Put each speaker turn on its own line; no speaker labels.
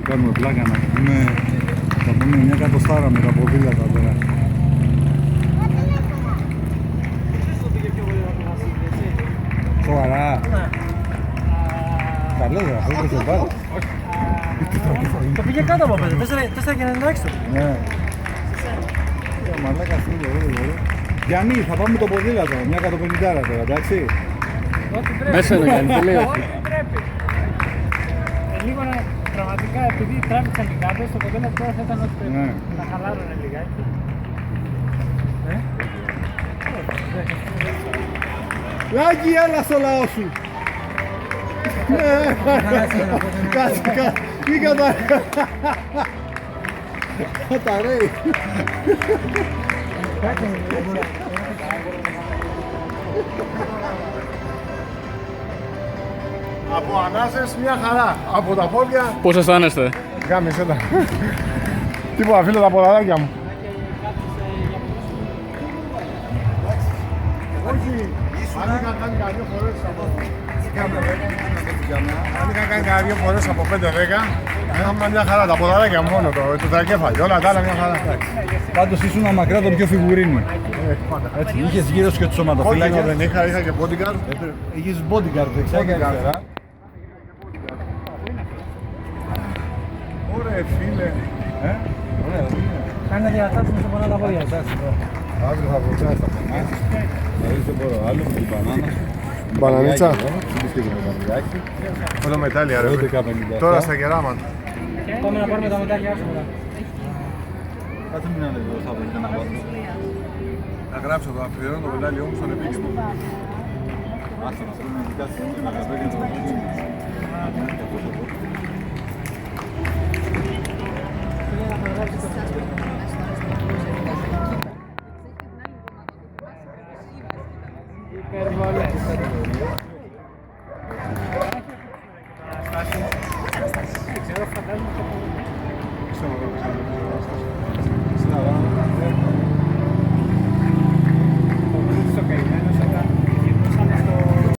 Κάνουμε πλάκα να πούμε. Θα πούμε μια κατοστάρα με τα ποδήλατα τώρα. Σοβαρά. Καλό δεν αυτό το πάρω.
Το πήγε κάτω από 5, 4,96.
Ναι. Μαλάκα φίλο, ωραίο. Γιάννη, θα πάμε το ποδήλατο, μια 150 τώρα, εντάξει.
Μέσα είναι Γιάννη, τι λέει.
Ό,τι πρέπει. Λίγο πραγματικά επειδή τράβηξαν την κάρτα, το κοντέλο τώρα θα ήταν ό,τι πρέπει. Να χαλάρωνε λιγάκι.
Λάκη, έλα στο λαό σου. Κάτσε, τι καταραίει.
Από ανάσες μια χαρά. Από τα πόδια
Πώς αισθάνεστε?
γάμισε τα. Τίποτα φίλε τα ποδαράκια μου. Όχι. Αν είχαν κάνει κανένα δύο φορές από... Αν είχαν κάνει κανένα δύο φορές από 5-10, είχαμε μια χαρά. Τα ποδαράκια μόνο, το τρακέφαλι. Όλα τα άλλα μια χαρά.
Πάντως ήσουν μακριά τον πιο φιγουρίνι. Έτσι, είχες γύρω σου και τους
Όχι,
σωματοφύλακες.
δεν είχα και bodyguard.
Είχες bodyguard δεξιά και αριστερά.
Ωραία φίλε.
Ωραία,
Κάνει να διατάξουμε σε πολλά τα πόδια.
Αύριο θα βοηθάς τα παιδιά.
δηλαδή δεν μπορώ άλλο με την μπανάνα.
Μπανανίτσα.
Μπανανίτσα.
Όλα μετάλλια ρε.
12,57.
Τώρα στα κεράματα.
Πάμε να πάρουμε τα μετάλλια σου μετά.
Κάτσε μην ανεβώ, θα βρείτε να βάλω.
Θα γράψω το αφιερώνω το μετάλλιό μου στον επίκεντρο.
Άστα να πούμε ειδικά στις 15 το